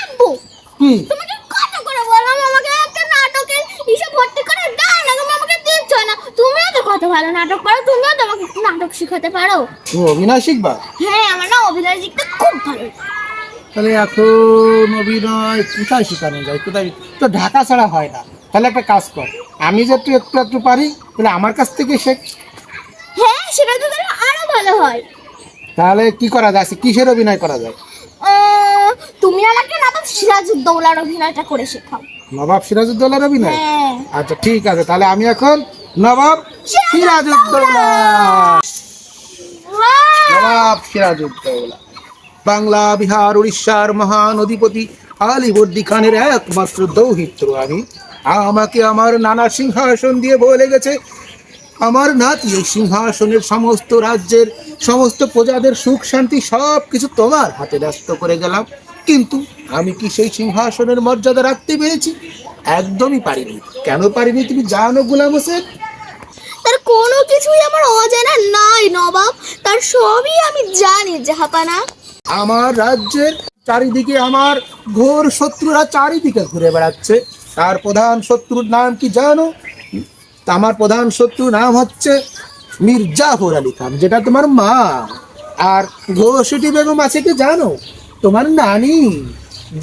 আব্বু, কি তোমাকে কত করে বললাম আমাকে একটা নাটকে এসে ভর্তি করে দাও না, তুমি আমাকে দিচ্ছ না। তুমিও তো কত ভালো নাটক পারো, তুমিও তো আমাকে নাটক শেখাতে পারো। তুমি অভিনয় শিখবা? হ্যাঁ, আমার না অভিনয় শিখতে খুব ভালো লাগে। তাহলে এখন অভিনয় কোথায় শেখানো যায়, কোথায়? তো ঢাকা ছাড়া হয় না। তাহলে একটা কাজ কর, আমি যে একটু একটু একটু পারি, তাহলে আমার কাছ থেকে শেখ। হ্যাঁ, সেটা তো তাহলে আরো ভালো হয়। তাহলে কি করা যায়, কিসের অভিনয় করা যায়? তুমি আমাকে নবাব সিরাজউদ্দৌলার অভিনয়টা করে শেখাও। নবাব সিরাজউদ্দৌলার অভিনয়? হ্যাঁ। আচ্ছা ঠিক আছে, তাহলে আমি এখন নবাব সিরাজউদ্দৌলা। নবাব সিরাজউদ্দৌলা বাংলা, বিহার, উড়িষ্যার মহান অধিপতি আলীবর্দী খানের একমাত্র দৌহিত্র আমি। আমাকে আমার নানা সিংহাসন দিয়ে বলে গেছে, আমার নাতি এই সিংহাসনের সমস্ত রাজ্যের সমস্ত প্রজাদের সুখ শান্তি সব কিছু তোমার হাতে ন্যস্ত করে গেলাম। কিন্তু আমি কি সেই সিংহাসনের মর্যাদা রাখতে পেরেছি? একদমই পারিনি। কেন পারিনি তুমি জানো গোলাম হোসেন? তার কোনো কিছুই আমার অজানা নাই নবাব, তার সবই আমি জানি জাহাপানা। আমার রাজ্যের চারিদিকে আমার ঘোর শত্রুরা চারিদিকে ঘুরে বেড়াচ্ছে। তার প্রধান শত্রুর নাম কি জানো? আমার প্রধান শত্রুর নাম হচ্ছে মির্জাফর আলী খান, যেটা তোমার মা। আর ঘোষিটি বেগম আছে কি জানো? তোমার নানি।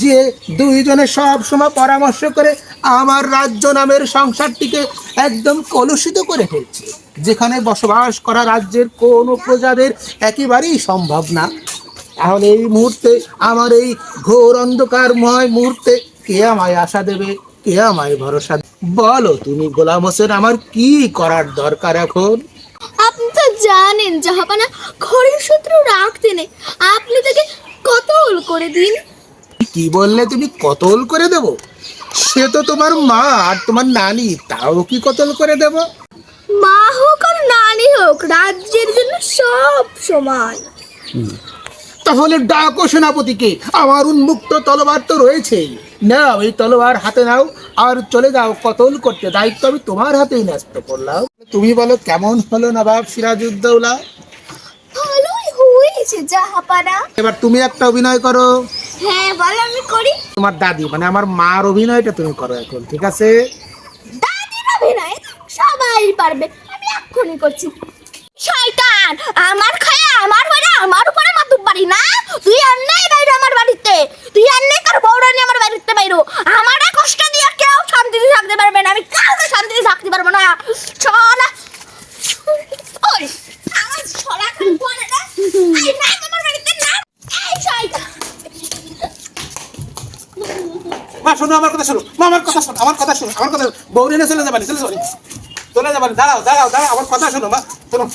যে দুইজনে সব সময় পরামর্শ করে আমার রাজ্য নামের সংসারটিকে একদম কলুষিত করে ফেলছে, যেখানে বসবাস করা রাজ্যের কোনো প্রজাদের একেবারেই সম্ভব না। তাহলে এই মুহূর্তে, আমার এই ঘোর অন্ধকারময় মুহূর্তে কে আমায় আশা দেবে, কে আমায় ভরসা দেবে? বলো তুমি গোলাম হোসেন, আমার কি করার দরকার এখন? আপনি তো জানেন জাহাপানা, ঘরের শত্রু রাখতে নেই, আপনি তাকে কতল করে দিন। কি বললে তুমি? কতল করে দেব? সে তো তোমার মা আর তোমার নানি, তাও কি কতল করে দেব? মা হোক আর নানি হোক, রাজ্যের জন্য সব সমান। তাহলে ডাকো সেনাপতিকে, আমার উন্মুক্ত তলোয়ার তো রয়েছেই। নাও এই তলোয়ার হাতে নাও আর চলে যাও কতল করতে। দায়িত্ব আমি তোমার হাতেই ন্যস্ত করলাম। তুমি বলো কেমন হলো নবাব সিরাজউদ্দৌলা? ভালোই হয়েছে জাহাপানা। এবার তুমি একটা অভিনয় করো। হ্যাঁ বলো, আমি করি। তোমার দাদি মানে আমার মার অভিনয়টা তুমি করো এখন, ঠিক আছে? দাদির অভিনয় সবাই পারবে, আমি এক্ষুনি করছি। শয়তান, আমার খায় আমার বাড়ি, আমার উপরে মাতুব বাড়ি না? তুই আর নেই বাইরে আমার বাড়িতে, তুই আর নেই কার বউরা নিয়ে আমার বাড়িতে বাইরো। আমারে কষ্ট দিয়ে কেউ শান্তিতে থাকতে পারবে না, আমি কাউকে শান্তিতে থাকতে পারবো না। চলা ওই আমার ছড়া খান পড়ে না, এই না আমার বাড়িতে না, এই শয়তান। মা শোনো আমার কথা, শোনো মা, আমার কথা শোনো, আমার কথা শোনো, আমার কথা। বউরে না চলে যাবানি, চলে যাবানি, চলে যাবানি। দাঁড়াও দাঁড়াও দাঁড়াও, আমার কথা শোনো মা, শোনো।